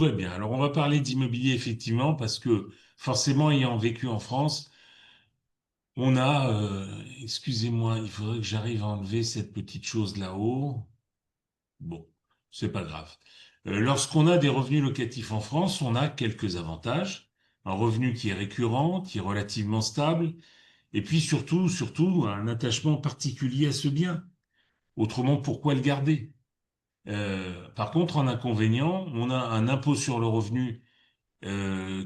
Ouais, bien. Alors, on va parler d'immobilier effectivement parce que forcément, ayant vécu en France, on a, excusez-moi, il faudrait que j'arrive à enlever cette petite chose là-haut. Bon, c'est pas grave. Lorsqu'on a des revenus locatifs en France, on a quelques avantages. Un revenu qui est récurrent, qui est relativement stable, et puis surtout, un attachement particulier à ce bien. Autrement, pourquoi le garder? Par contre, en inconvénient, on a un impôt sur le revenu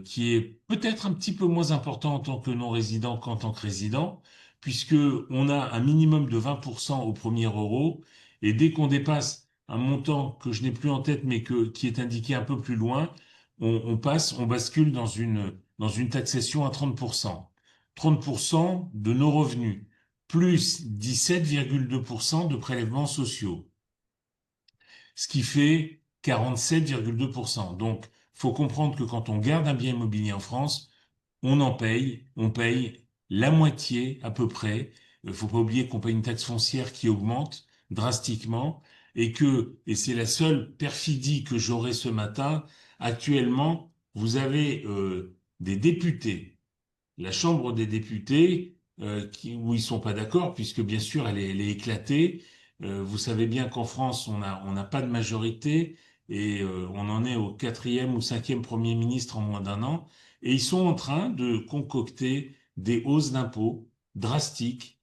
qui est peut-être un petit peu moins important en tant que non-résident qu'en tant que résident, puisque on a un minimum de 20% au premier euro, et dès qu'on dépasse un montant que je n'ai plus en tête, mais qui est indiqué un peu plus loin, on bascule dans une taxation à 30%. 30% de nos revenus, plus 17,2% de prélèvements sociaux, ce qui fait 47,2%. Donc, faut comprendre que quand on garde un bien immobilier en France, on paye la moitié à peu près. Faut pas oublier qu'on paye une taxe foncière qui augmente drastiquement et c'est la seule perfidie que j'aurai ce matin. Actuellement, vous avez des députés, la Chambre des députés, où ils sont pas d'accord, puisque bien sûr elle est éclatée. Vous savez bien qu'en France, on n'a pas de majorité et on en est au quatrième ou cinquième Premier ministre en moins d'un an. Et ils sont en train de concocter des hausses d'impôts drastiques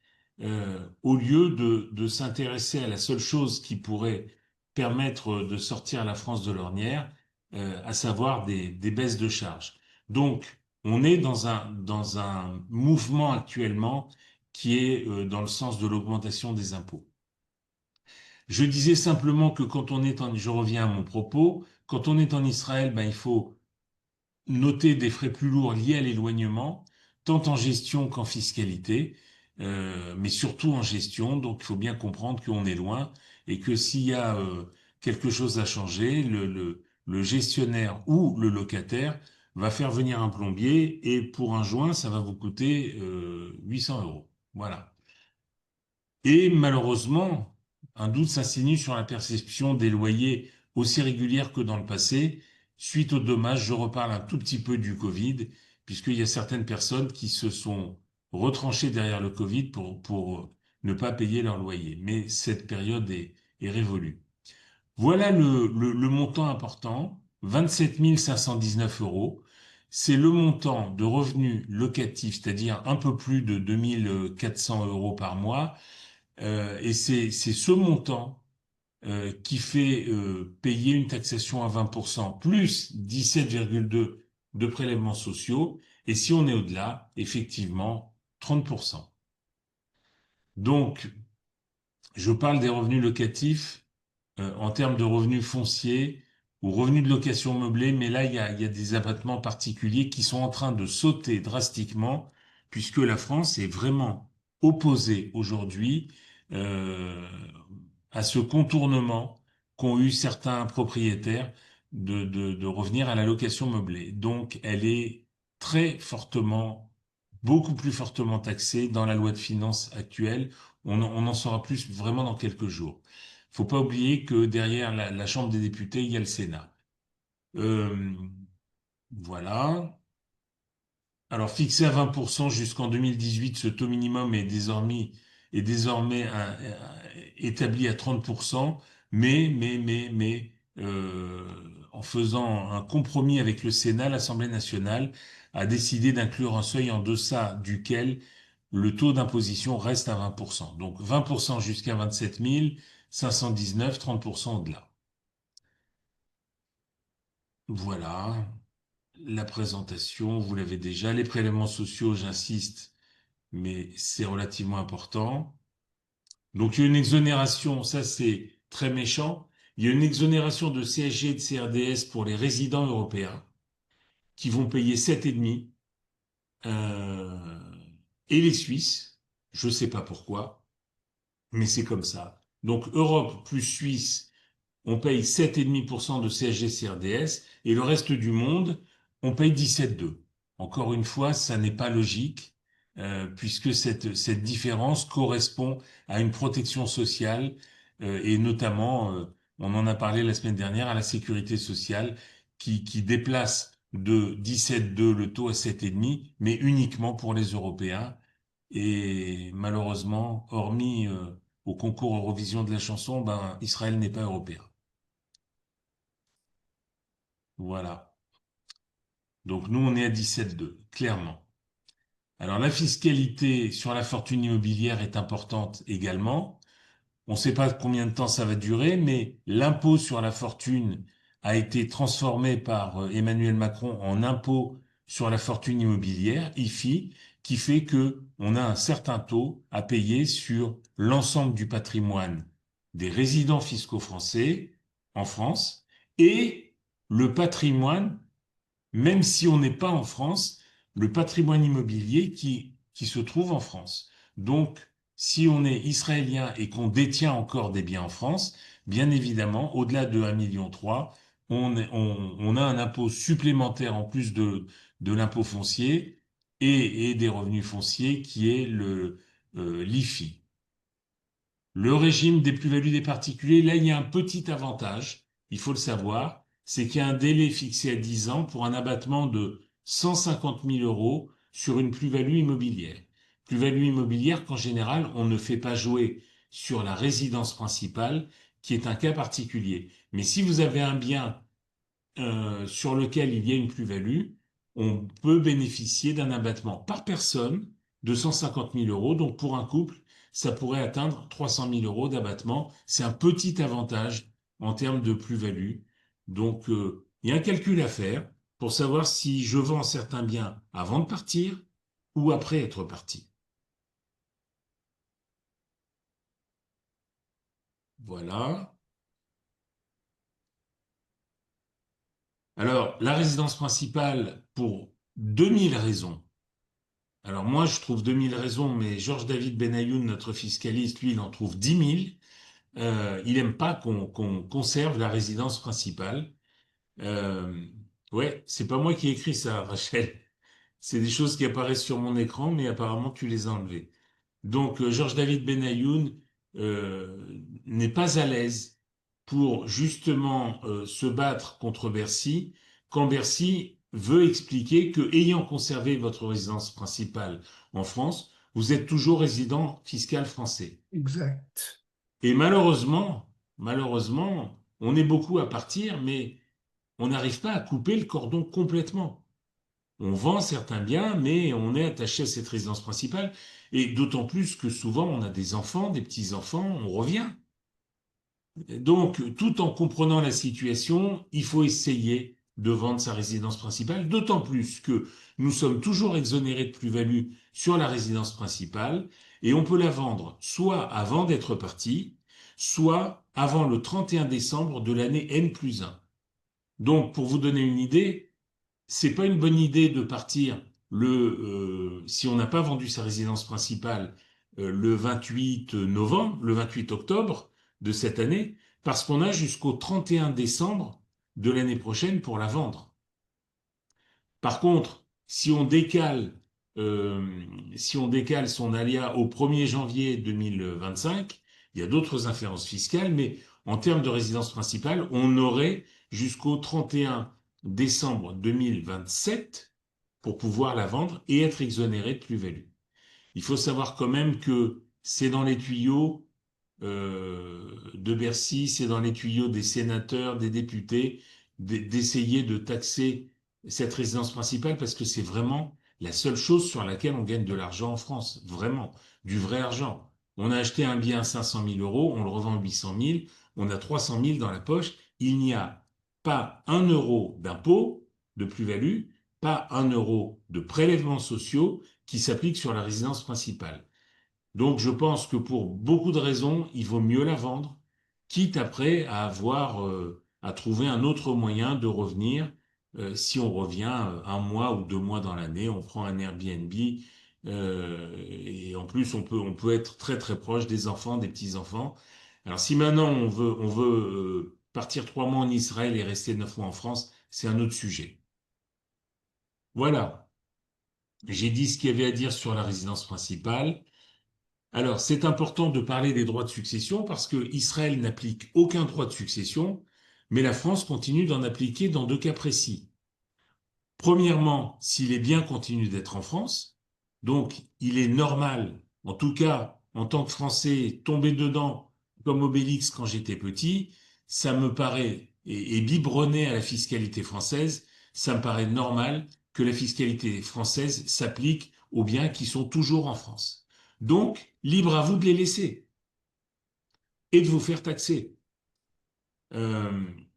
au lieu de s'intéresser à la seule chose qui pourrait permettre de sortir la France de l'ornière, à savoir des baisses de charges. Donc, on est dans un mouvement actuellement qui est dans le sens de l'augmentation des impôts. Je disais simplement que je reviens à mon propos, quand on est en Israël, ben, il faut noter des frais plus lourds liés à l'éloignement, tant en gestion qu'en fiscalité, mais surtout en gestion. Donc, il faut bien comprendre qu'on est loin et que s'il y a quelque chose à changer, le gestionnaire ou le locataire va faire venir un plombier et pour un joint, ça va vous coûter 800 euros. Voilà. Et malheureusement, un doute s'insinue sur la perception des loyers aussi régulière que dans le passé. Suite aux dommages, je reparle un tout petit peu du Covid, puisqu'il y a certaines personnes qui se sont retranchées derrière le Covid pour ne pas payer leur loyer. Mais cette période est révolue. Voilà le montant important, 27 519 euros. C'est le montant de revenus locatifs, c'est-à-dire un peu plus de 2 400 euros par mois, et c'est ce montant qui fait payer une taxation à 20% plus 17,2 de prélèvements sociaux. Et si on est au-delà, effectivement, 30%. Donc, je parle des revenus locatifs en termes de revenus fonciers ou revenus de location meublée, mais là, il y a des abattements particuliers qui sont en train de sauter drastiquement, puisque la France est vraiment opposée aujourd'hui euh, à ce contournement qu'ont eu certains propriétaires de revenir à la location meublée. Donc, elle est très fortement, beaucoup plus fortement taxée dans la loi de finances actuelle. On en saura plus vraiment dans quelques jours. Faut pas oublier que derrière la Chambre des députés, il y a le Sénat. Euh, voilà. Alors, fixé à 20% jusqu'en 2018, ce taux minimum est désormais établi à 30%, en faisant un compromis avec le Sénat, l'Assemblée nationale a décidé d'inclure un seuil en deçà duquel le taux d'imposition reste à 20%. Donc, 20% jusqu'à 27 519, 30% au-delà. Voilà. La présentation, vous l'avez déjà. Les prélèvements sociaux, j'insiste, mais c'est relativement important. Donc, il y a une exonération, ça c'est très méchant. Il y a une exonération de CSG et de CRDS pour les résidents européens qui vont payer 7,5, euh, et les Suisses. Je ne sais pas pourquoi, mais c'est comme ça. Donc, Europe plus Suisse, on paye 7,5% de CSG CRDS et le reste du monde, on paye 17,2. Encore une fois, ça n'est pas logique, puisque cette différence correspond à une protection sociale, et notamment, on en a parlé la semaine dernière, à la sécurité sociale qui déplace de 17,2 le taux à 7,5, mais uniquement pour les Européens. Et malheureusement, hormis au concours Eurovision de la chanson, ben, Israël n'est pas européen. Voilà. Donc nous, on est à 17,2, clairement. Alors la fiscalité sur la fortune immobilière est importante également. On ne sait pas combien de temps ça va durer, mais l'impôt sur la fortune a été transformé par Emmanuel Macron en impôt sur la fortune immobilière, IFI, qui fait que on a un certain taux à payer sur l'ensemble du patrimoine des résidents fiscaux français en France et le patrimoine, même si on n'est pas en France, le patrimoine immobilier qui se trouve en France. Donc, si on est israélien et qu'on détient encore des biens en France, bien évidemment, au-delà de 1,3 million, on a un impôt supplémentaire en plus de l'impôt foncier et des revenus fonciers qui est l'IFI. Le régime des plus-values des particuliers, là, il y a un petit avantage, il faut le savoir, c'est qu'il y a un délai fixé à 10 ans pour un abattement de 150 000 euros sur une plus-value immobilière. Plus-value immobilière qu'en général, on ne fait pas jouer sur la résidence principale, qui est un cas particulier. Mais si vous avez un bien sur lequel il y a une plus-value, on peut bénéficier d'un abattement par personne de 150 000 euros. Donc pour un couple, ça pourrait atteindre 300 000 euros d'abattement. C'est un petit avantage en termes de plus-value. Donc il y a un calcul à faire pour savoir si je vends certains biens avant de partir ou après être parti. Voilà. Alors, la résidence principale, pour 2000 raisons. Alors moi, je trouve 2000 raisons, mais Georges David Benayoun, notre fiscaliste, lui, il en trouve 10 000. Il n'aime pas qu'on conserve la résidence principale. Euh, ouais, c'est pas moi qui ai écrit ça, Rachel. C'est des choses qui apparaissent sur mon écran, mais apparemment tu les as enlevées. Donc, Georges David Benayoun n'est pas à l'aise pour justement se battre contre Bercy quand Bercy veut expliquer que, ayant conservé votre résidence principale en France, vous êtes toujours résident fiscal français. Exact. Et malheureusement, on est beaucoup à partir, mais on n'arrive pas à couper le cordon complètement. On vend certains biens, mais on est attaché à cette résidence principale. Et d'autant plus que souvent, on a des enfants, des petits-enfants, on revient. Donc, tout en comprenant la situation, il faut essayer de vendre sa résidence principale, d'autant plus que nous sommes toujours exonérés de plus-value sur la résidence principale et on peut la vendre soit avant d'être parti, soit avant le 31 décembre de l'année N+1. Donc, pour vous donner une idée, c'est pas une bonne idée de partir si on n'a pas vendu sa résidence principale le 28 novembre, le 28 octobre de cette année, parce qu'on a jusqu'au 31 décembre de l'année prochaine pour la vendre. Par contre, euh, si on décale son alia au 1er janvier 2025, il y a d'autres inférences fiscales, mais en termes de résidence principale, on aurait jusqu'au 31 décembre 2027 pour pouvoir la vendre et être exonéré de plus-value. Il faut savoir quand même que c'est dans les tuyaux de Bercy, c'est dans les tuyaux des sénateurs, des députés, d'essayer de taxer cette résidence principale parce que c'est vraiment la seule chose sur laquelle on gagne de l'argent en France, vraiment, du vrai argent. On a acheté un bien à 500 000 euros, on le revend à 800 000, on a 300 000 dans la poche, il n'y a pas un euro d'impôt de plus-value, pas un euro de prélèvements sociaux qui s'appliquent sur la résidence principale. Donc, je pense que pour beaucoup de raisons, il vaut mieux la vendre, quitte après à à trouver un autre moyen de revenir. Si on revient un mois ou 2 mois dans l'année, on prend un Airbnb, et en plus, on peut être très très proche des enfants, des petits-enfants. Alors, si maintenant on veut partir 3 mois en Israël et rester 9 mois en France, c'est un autre sujet. Voilà. J'ai dit ce qu'il y avait à dire sur la résidence principale. Alors, c'est important de parler des droits de succession parce que Israël n'applique aucun droit de succession. mais la France continue d'en appliquer dans 2 cas précis. Premièrement, si les biens continuent d'être en France, donc il est normal, en tout cas en tant que Français, tomber dedans comme Obélix quand j'étais petit, ça me paraît, et biberonné à la fiscalité française, ça me paraît normal que la fiscalité française s'applique aux biens qui sont toujours en France. Donc, libre à vous de les laisser et de vous faire taxer. Euh,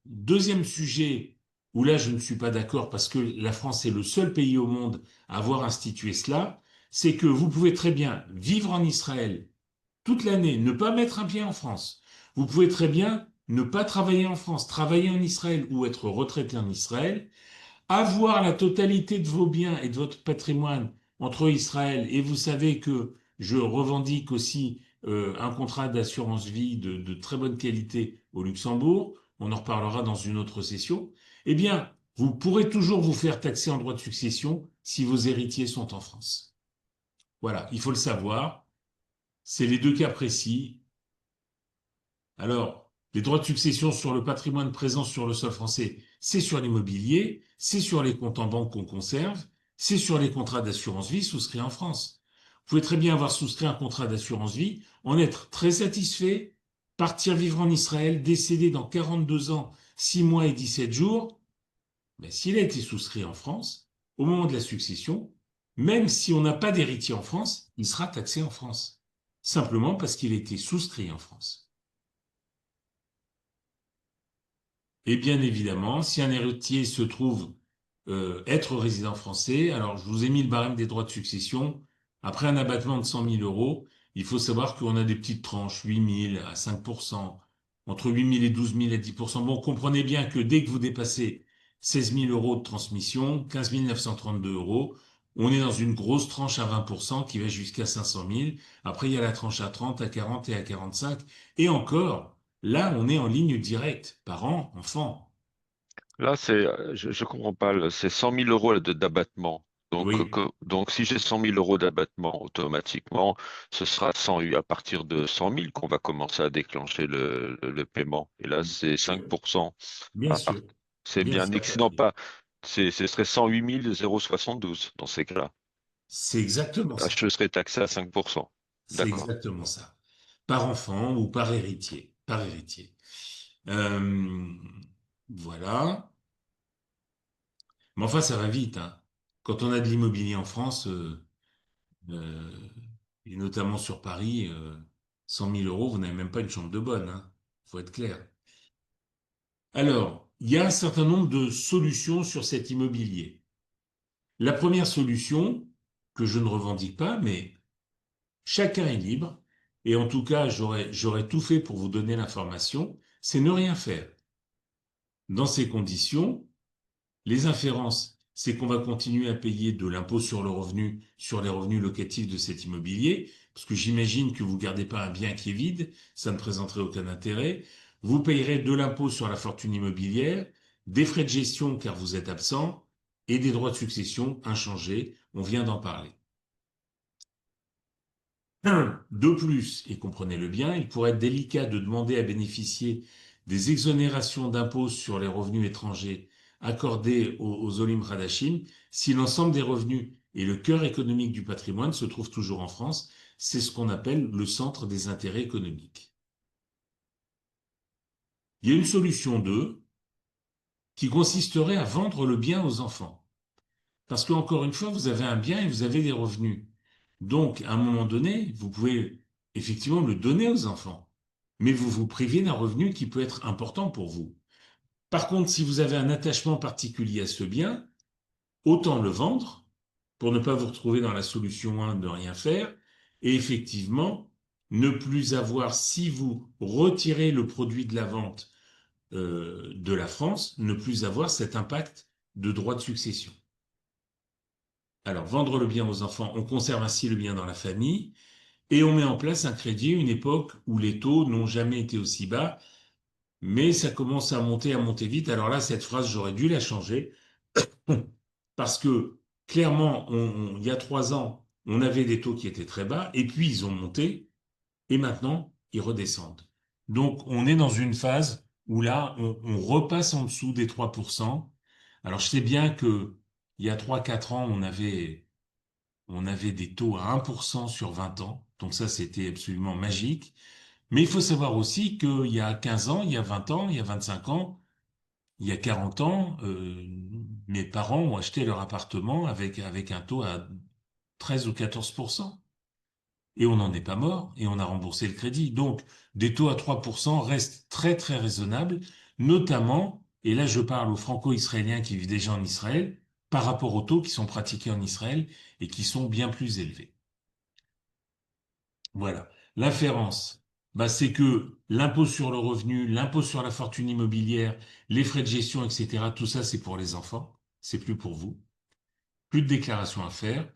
Deuxième sujet où là je ne suis pas d'accord parce que la France est le seul pays au monde à avoir institué cela, c'est que vous pouvez très bien vivre en Israël toute l'année, ne pas mettre un pied en France. Vous pouvez très bien ne pas travailler en France, travailler en Israël ou être retraité en Israël, avoir la totalité de vos biens et de votre patrimoine entre Israël, et vous savez que je revendique aussi un contrat d'assurance vie de très bonne qualité au Luxembourg, on en reparlera dans une autre session, eh bien, vous pourrez toujours vous faire taxer en droit de succession si vos héritiers sont en France. Voilà, il faut le savoir, c'est les 2 cas précis. Alors, les droits de succession sur le patrimoine présent sur le sol français, c'est sur l'immobilier, c'est sur les comptes en banque qu'on conserve, c'est sur les contrats d'assurance vie souscrits en France. Vous pouvez très bien avoir souscrit un contrat d'assurance vie, en être très satisfait, partir vivre en Israël, décéder dans 42 ans, 6 mois et 17 jours. Mais s'il a été souscrit en France, au moment de la succession, même si on n'a pas d'héritier en France, il sera taxé en France. Simplement parce qu'il a été souscrit en France. Et bien évidemment, si un héritier se trouve être résident français, alors je vous ai mis le barème des droits de succession. Après un abattement de 100 000 euros, il faut savoir qu'on a des petites tranches, 8 000 à 5%, entre 8 000 et 12 000 à 10%. Bon, comprenez bien que dès que vous dépassez 16 000 euros de transmission, 15 932 euros, on est dans une grosse tranche à 20% qui va jusqu'à 500 000. Après, il y a la tranche à 30, à 40 et à 45. Et encore, là, on est en ligne directe, parents, enfants. Là, je comprends pas. C'est 100 000 euros d'abattement. Oui, Donc, si j'ai 100 000 euros d'abattement, automatiquement, ce sera 100, à partir de 100 000 qu'on va commencer à déclencher le paiement. Et là, c'est bien 5%. bien À part- sûr, C'est bien bien sûr. excédent pas. Ce serait 108 072 dans ces cas-là. C'est exactement Là, ça. je serais taxé à 5%. C'est D'accord. exactement ça. Par enfant ou par héritier. Par héritier. Euh, voilà. Mais enfin, ça va vite, hein. Quand on a de l'immobilier en France, euh, et notamment sur Paris, 100 000 euros, vous n'avez même pas une chambre de bonne, hein. Faut être clair. Alors, il y a un certain nombre de solutions sur cet immobilier. La première solution, que je ne revendique pas, mais chacun est libre, et en tout cas, j'aurais tout fait pour vous donner l'information, c'est ne rien faire. Dans ces conditions, les inférences, c'est qu'on va continuer à payer de l'impôt sur le revenu, sur les revenus locatifs de cet immobilier, parce que j'imagine que vous ne gardez pas un bien qui est vide, ça ne présenterait aucun intérêt. Vous payerez de l'impôt sur la fortune immobilière, des frais de gestion car vous êtes absent, et des droits de succession inchangés, on vient d'en parler. De plus, et comprenez-le bien, il pourrait être délicat de demander à bénéficier des exonérations d'impôts sur les revenus étrangers accordés aux Olim Radachim si l'ensemble des revenus et le cœur économique du patrimoine se trouvent toujours en France. C'est ce qu'on appelle le centre des intérêts économiques. Il y a une solution 2 qui consisterait à vendre le bien aux enfants. Parce qu'encore une fois, vous avez un bien et vous avez des revenus. Donc, à un moment donné, vous pouvez effectivement le donner aux enfants, mais vous vous privez d'un revenu qui peut être important pour vous. Par contre, si vous avez un attachement particulier à ce bien, autant le vendre pour ne pas vous retrouver dans la solution 1 de rien faire, et effectivement, ne plus avoir, si vous retirez le produit de la vente de la France, ne plus avoir cet impact de droit de succession. Alors, vendre le bien aux enfants, on conserve ainsi le bien dans la famille et on met en place un crédit, une époque où les taux n'ont jamais été aussi bas, mais ça commence à monter vite. Alors là, cette phrase, j'aurais dû la changer parce que clairement, il y a 3 ans, on avait des taux qui étaient très bas et puis ils ont monté et maintenant, ils redescendent. Donc, on est dans une phase où là, on repasse en dessous des 3%. Alors, je sais bien que il y a 3, 4 ans, on avait des taux à 1% sur 20 ans. Donc ça, c'était absolument magique. Mais il faut savoir aussi qu'il y a 15 ans, il y a 20 ans, il y a 25 ans, il y a 40 ans, mes parents ont acheté leur appartement avec un taux à 13 ou 14%. Et on n'en est pas mort et on a remboursé le crédit. Donc, des taux à 3% restent très, très raisonnables, notamment, et là je parle aux Franco-Israéliens qui vivent déjà en Israël, par rapport aux taux qui sont pratiqués en Israël et qui sont bien plus élevés. Voilà. L'inférence, bah, c'est que l'impôt sur le revenu, l'impôt sur la fortune immobilière, les frais de gestion, etc., tout ça, c'est pour les enfants. C'est plus pour vous. Plus de déclarations à faire.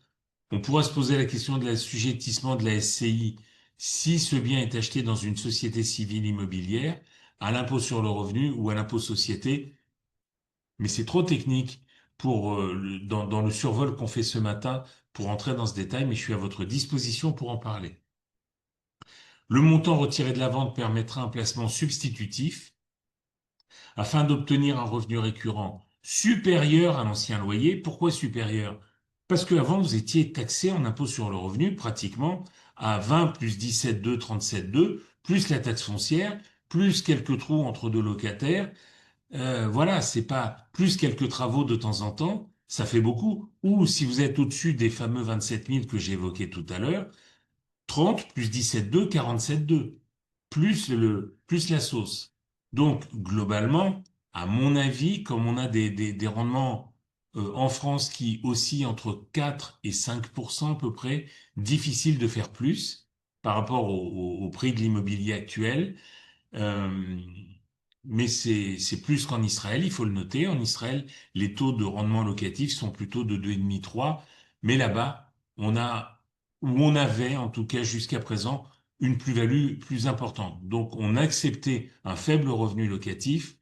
On pourra se poser la question de l'assujettissement de la SCI si ce bien est acheté dans une société civile immobilière, à l'impôt sur le revenu ou à l'impôt société, mais c'est trop technique pour dans le survol qu'on fait ce matin pour entrer dans ce détail, mais je suis à votre disposition pour en parler. Le montant retiré de la vente permettra un placement substitutif afin d'obtenir un revenu récurrent supérieur à l'ancien loyer. Pourquoi supérieur? Parce qu'avant, vous étiez taxé en impôt sur le revenu pratiquement à 20 plus 17,2, 37,2, plus la taxe foncière, plus quelques trous entre deux locataires. Voilà, c'est pas plus quelques travaux de temps en temps, ça fait beaucoup. Ou si vous êtes au-dessus des fameux 27 000 que j'ai évoqués tout à l'heure, 30 plus 17,2, 47,2, plus la sauce. Donc, globalement, à mon avis, comme on a des rendements en France qui oscillent entre 4 et 5% à peu près, difficile de faire plus par rapport au prix de l'immobilier actuel. Euh, mais c'est plus qu'en Israël, il faut le noter. En Israël, les taux de rendement locatif sont plutôt de 2,5, 3. Mais là-bas, on avait, en tout cas jusqu'à présent, une plus-value plus importante. Donc, on acceptait un faible revenu locatif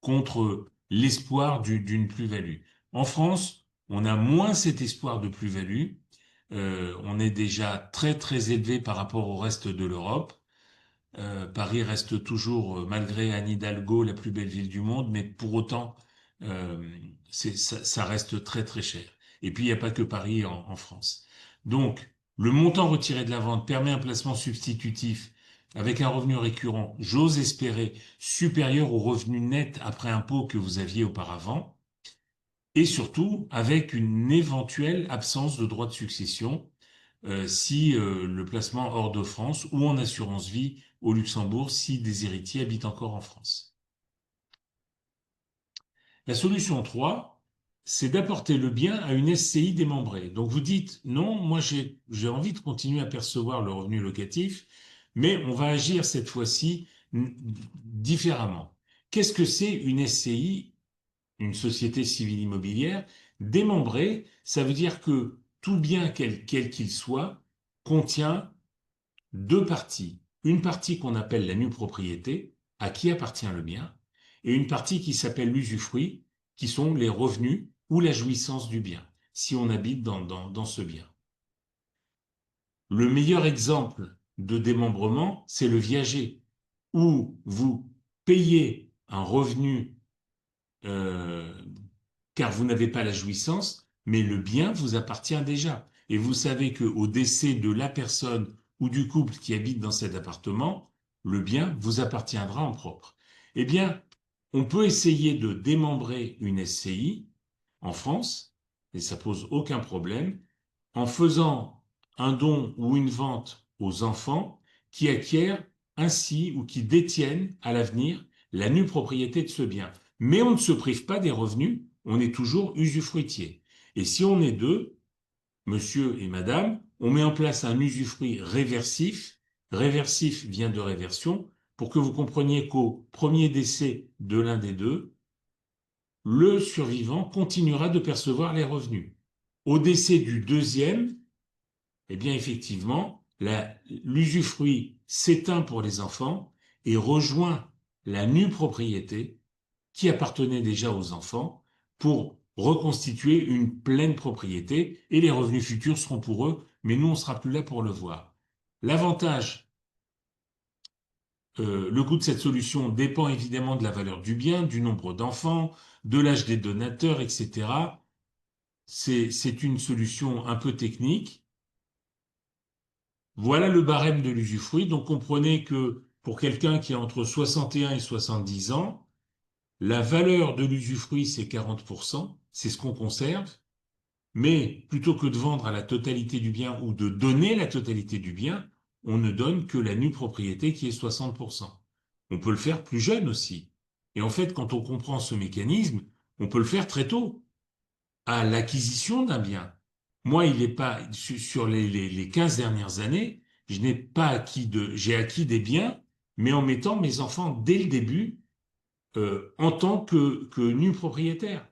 contre l'espoir d'une plus-value. En France, on a moins cet espoir de plus-value. On est déjà très, très élevé par rapport au reste de l'Europe. Paris reste toujours, malgré Anne Hidalgo, la plus belle ville du monde, mais pour autant, euh, ça reste très très cher. Et puis, il n'y a pas que Paris en France. Donc, le montant retiré de la vente permet un placement substitutif avec un revenu récurrent, j'ose espérer, supérieur au revenu net après impôt que vous aviez auparavant, et surtout avec une éventuelle absence de droit de succession si le placement hors de France ou en assurance vie au Luxembourg si des héritiers habitent encore en France. La solution 3, c'est d'apporter le bien à une SCI démembrée. Donc vous dites, non, moi j'ai envie de continuer à percevoir le revenu locatif, mais on va agir cette fois-ci différemment. Qu'est-ce que c'est une SCI, une société civile immobilière? Démembrée, ça veut dire que tout bien quel qu'il soit contient deux parties. Une partie qu'on appelle la nue propriété, à qui appartient le bien, et une partie qui s'appelle l'usufruit, qui sont les revenus ou la jouissance du bien, si on habite dans ce bien. Le meilleur exemple de démembrement, c'est le viager, où vous payez un revenu euh, car vous n'avez pas la jouissance, mais le bien vous appartient déjà. Et vous savez qu'au décès de la personne ou du couple qui habite dans cet appartement, le bien vous appartiendra en propre. Eh bien, on peut essayer de démembrer une SCI en France, et ça pose aucun problème, en faisant un don ou une vente aux enfants qui acquièrent ainsi ou qui détiennent à l'avenir la nue propriété de ce bien. Mais on ne se prive pas des revenus, on est toujours usufruitier. Et si on est deux, monsieur et madame, on met en place un usufruit réversif. Réversif vient de réversion, pour que vous compreniez qu'au premier décès de l'un des deux, le survivant continuera de percevoir les revenus. Au décès du deuxième, eh bien, effectivement, l'usufruit s'éteint pour les enfants et rejoint la nue propriété qui appartenait déjà aux enfants pour reconstituer une pleine propriété et les revenus futurs seront pour eux, mais nous, on ne sera plus là pour le voir. L'avantage Le coût de cette solution dépend évidemment de la valeur du bien, du nombre d'enfants, de l'âge des donateurs, etc. C'est une solution un peu technique. Voilà le barème de l'usufruit. Donc comprenez que pour quelqu'un qui a entre 61 et 70 ans, la valeur de l'usufruit, c'est 40%, c'est ce qu'on conserve. Mais plutôt que de vendre à la totalité du bien ou de donner la totalité du bien, on ne donne que la nue propriété qui est 60%. On peut le faire plus jeune aussi. Et en fait, quand on comprend ce mécanisme, on peut le faire très tôt, à l'acquisition d'un bien. Moi, il n'est pas, sur les 15 dernières années, je n'ai pas j'ai acquis des biens, mais en mettant mes enfants dès le début, en tant que nus propriétaires.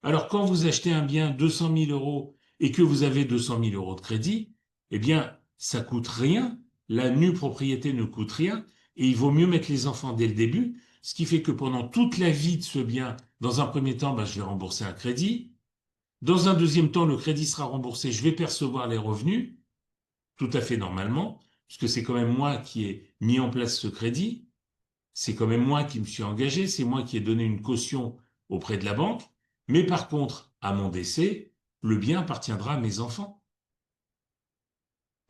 Alors, quand vous achetez un bien 200 000 euros et que vous avez 200 000 euros de crédit, eh bien, ça coûte rien. La nue propriété ne coûte rien et il vaut mieux mettre les enfants dès le début, ce qui fait que pendant toute la vie de ce bien, dans un premier temps, je vais rembourser un crédit. Dans un deuxième temps, le crédit sera remboursé, je vais percevoir les revenus, tout à fait normalement, puisque c'est quand même moi qui ai mis en place ce crédit, c'est quand même moi qui me suis engagé, c'est moi qui ai donné une caution auprès de la banque, mais par contre, à mon décès, le bien appartiendra à mes enfants.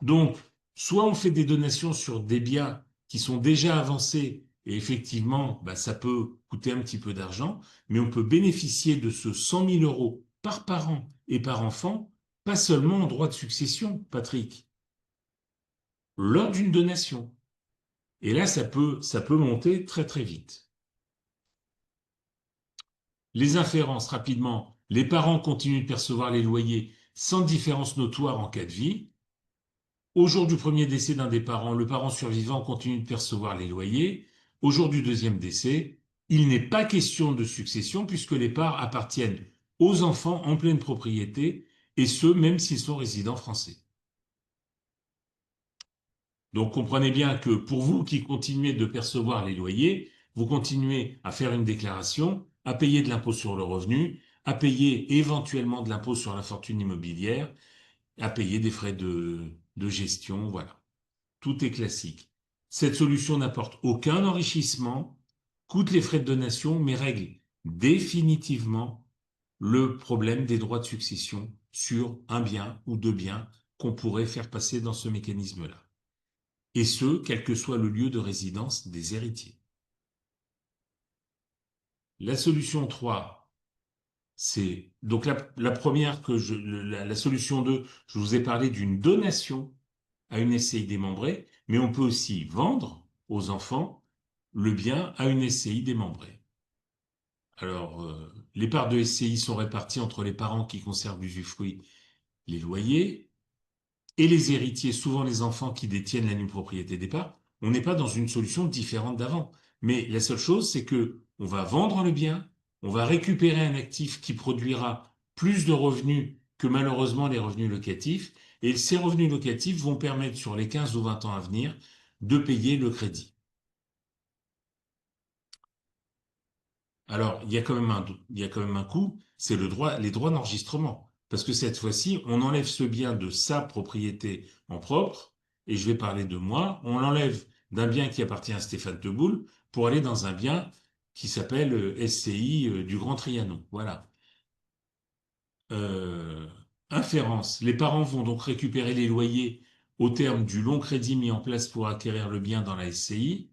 Donc, soit on fait des donations sur des biens qui sont déjà avancés, et effectivement, ça peut coûter un petit peu d'argent, mais on peut bénéficier de ce 100 000 euros par parent et par enfant, pas seulement en droit de succession, Patrick, lors d'une donation. Et là, ça peut monter très très vite. Les inférences, rapidement, les parents continuent de percevoir les loyers sans différence notoire en cas de vie. Au jour du premier décès d'un des parents, le parent survivant continue de percevoir les loyers. Au jour du deuxième décès, il n'est pas question de succession puisque les parts appartiennent aux enfants en pleine propriété, et ce, même s'ils sont résidents français. Donc comprenez bien que pour vous qui continuez de percevoir les loyers, vous continuez à faire une déclaration, à payer de l'impôt sur le revenu, à payer éventuellement de l'impôt sur la fortune immobilière, à payer des frais de gestion, voilà. Tout est classique. Cette solution n'apporte aucun enrichissement, coûte les frais de donation, mais règle définitivement le problème des droits de succession sur un bien ou deux biens qu'on pourrait faire passer dans ce mécanisme-là. Et ce, quel que soit le lieu de résidence des héritiers. La solution 3, c'est donc la première la solution 2, je vous ai parlé d'une donation à une SCI démembrée, mais on peut aussi vendre aux enfants le bien à une SCI démembrée. Alors, les parts de SCI sont réparties entre les parents qui conservent l'usufruit, les loyers, et les héritiers, souvent les enfants qui détiennent la nue propriété des parts. On n'est pas dans une solution différente d'avant. Mais la seule chose, c'est que on va vendre le bien, on va récupérer un actif qui produira plus de revenus que malheureusement les revenus locatifs, et ces revenus locatifs vont permettre sur les 15 ou 20 ans à venir de payer le crédit. Alors, il y a quand même un coût, c'est les droits d'enregistrement. Parce que cette fois-ci, on enlève ce bien de sa propriété en propre, et je vais parler de moi, on l'enlève d'un bien qui appartient à Stéphane Teboul pour aller dans un bien qui s'appelle SCI du Grand Trianon. Voilà. Euh, Inférence. Les parents vont donc récupérer les loyers au terme du long crédit mis en place pour acquérir le bien dans la SCI.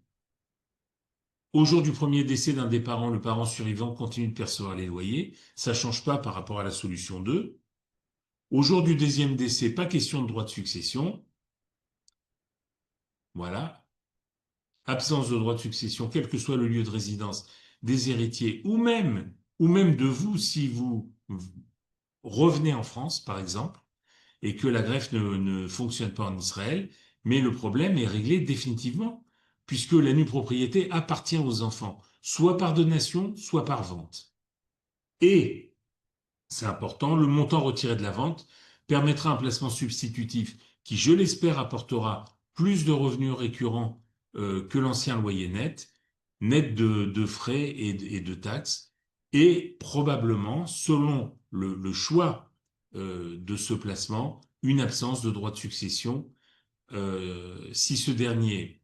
Au jour du premier décès d'un des parents, le parent survivant continue de percevoir les loyers. Ça ne change pas par rapport à la solution 2. Au jour du deuxième décès, pas question de droit de succession. Voilà. Absence de droit de succession, quel que soit le lieu de résidence des héritiers, ou même de vous si vous revenez en France, par exemple, et que la greffe ne fonctionne pas en Israël. Mais le problème est réglé définitivement, puisque la nue propriété appartient aux enfants, soit par donation, soit par vente. Et c'est important, le montant retiré de la vente permettra un placement substitutif qui, je l'espère, apportera plus de revenus récurrents que l'ancien loyer net, net de frais et de taxes, et probablement, selon le choix de ce placement, une absence de droit de succession si ce dernier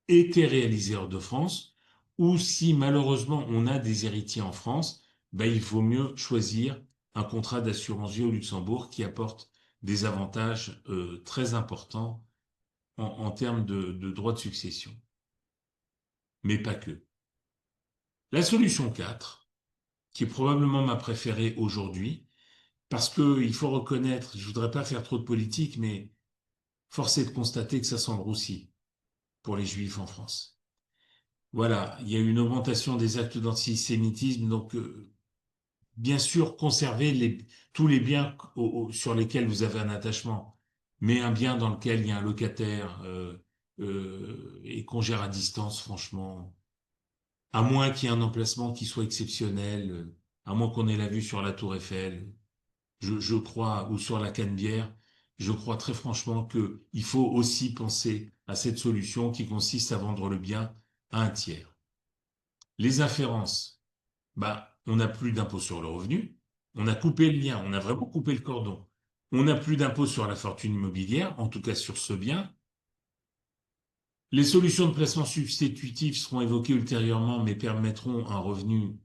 été réalisé hors de France, ou si malheureusement on a des héritiers en France, ben, il vaut mieux choisir un contrat d'assurance vie au Luxembourg qui apporte des avantages très importants en termes de droits de succession, mais pas que. La solution 4, qui est probablement ma préférée aujourd'hui, parce que il faut reconnaître, je voudrais pas faire trop de politique, mais force est de constater que ça sent le roussi pour les Juifs en France. Voilà, il y a eu une augmentation des actes d'antisémitisme, donc bien sûr conservez tous les biens sur lesquels vous avez un attachement, mais un bien dans lequel il y a un locataire et qu'on gère à distance, franchement, à moins qu'il y ait un emplacement qui soit exceptionnel, à moins qu'on ait la vue sur la Tour Eiffel, je crois, ou sur la Canebière, je crois très franchement que il faut aussi penser à cette solution qui consiste à vendre le bien à un tiers. Les inférences, bah, on n'a plus d'impôt sur le revenu, on a coupé le lien, on a vraiment coupé le cordon. On n'a plus d'impôt sur la fortune immobilière, en tout cas sur ce bien. Les solutions de placement substitutif seront évoquées ultérieurement, mais permettront un revenu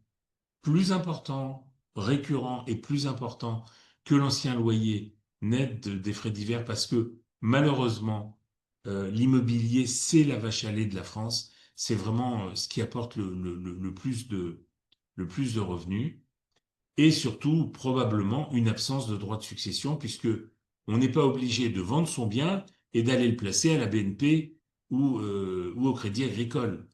plus important, récurrent et plus important que l'ancien loyer net des frais divers parce que malheureusement, l'immobilier, c'est la vache à lait de la France. C'est vraiment ce qui apporte le plus de revenus et surtout probablement une absence de droit de succession puisque on n'est pas obligé de vendre son bien et d'aller le placer à la BNP ou au Crédit Agricole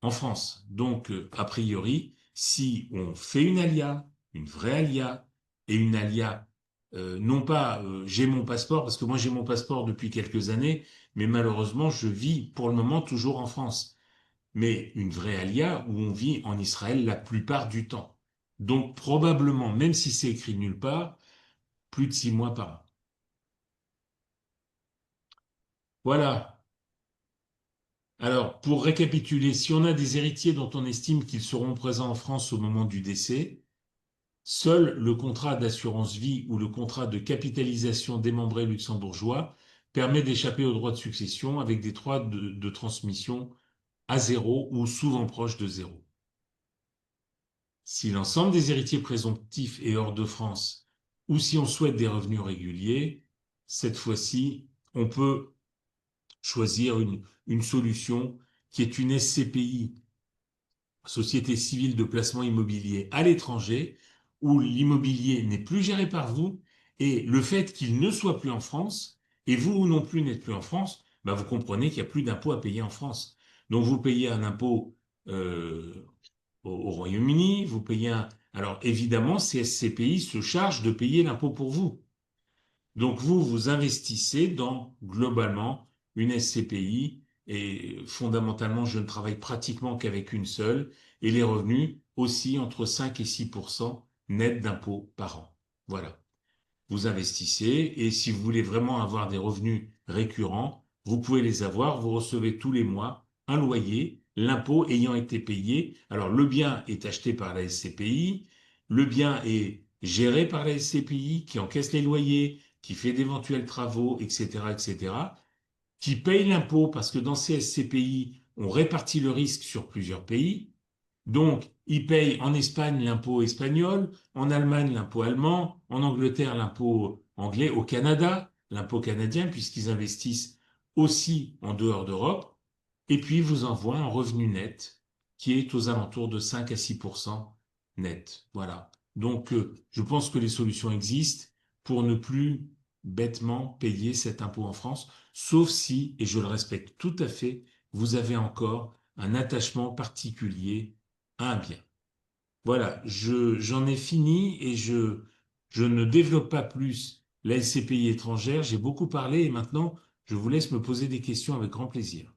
en France. Donc, a priori, si on fait une alia, une vraie alia, et une alia, non pas j'ai mon passeport, parce que moi j'ai mon passeport depuis quelques années, mais malheureusement je vis pour le moment toujours en France. Mais une vraie alia où on vit en Israël la plupart du temps. Donc probablement, même si c'est écrit nulle part, plus de 6 mois par an. Voilà. Alors, pour récapituler, si on a des héritiers dont on estime qu'ils seront présents en France au moment du décès, seul le contrat d'assurance vie ou le contrat de capitalisation démembré luxembourgeois permet d'échapper aux droits de succession avec des droits de transmission à zéro ou souvent proches de zéro. Si l'ensemble des héritiers présomptifs est hors de France ou si on souhaite des revenus réguliers, cette fois-ci, on peut choisir une solution qui est une SCPI, Société civile de placement immobilier à l'étranger, où l'immobilier n'est plus géré par vous, et le fait qu'il ne soit plus en France, et vous non plus n'êtes plus en France, bah vous comprenez qu'il n'y a plus d'impôt à payer en France. Donc vous payez un impôt au Royaume-Uni, vous payez un... Alors évidemment, ces SCPI se chargent de payer l'impôt pour vous. Donc vous, vous investissez dans, globalement, une SCPI et fondamentalement, je ne travaille pratiquement qu'avec une seule et les revenus aussi entre 5 et 6% net d'impôts par an. Voilà. Vous investissez et si vous voulez vraiment avoir des revenus récurrents, vous pouvez les avoir. Vous recevez tous les mois un loyer, l'impôt ayant été payé. Alors le bien est acheté par la SCPI, le bien est géré par la SCPI qui encaisse les loyers, qui fait d'éventuels travaux, etc., etc., qui paye l'impôt parce que dans ces SCPI, on répartit le risque sur plusieurs pays. Donc, ils payent en Espagne l'impôt espagnol, en Allemagne l'impôt allemand, en Angleterre l'impôt anglais, au Canada l'impôt canadien, puisqu'ils investissent aussi en dehors d'Europe, et puis ils vous envoient un revenu net qui est aux alentours de 5 à 6% net. Voilà. Donc, je pense que les solutions existent pour ne plus bêtement payer cet impôt en France, sauf si, et je le respecte tout à fait, vous avez encore un attachement particulier à un bien. Voilà, j'en ai fini et je ne développe pas plus la SCPI étrangère. J'ai beaucoup parlé et maintenant, je vous laisse me poser des questions avec grand plaisir.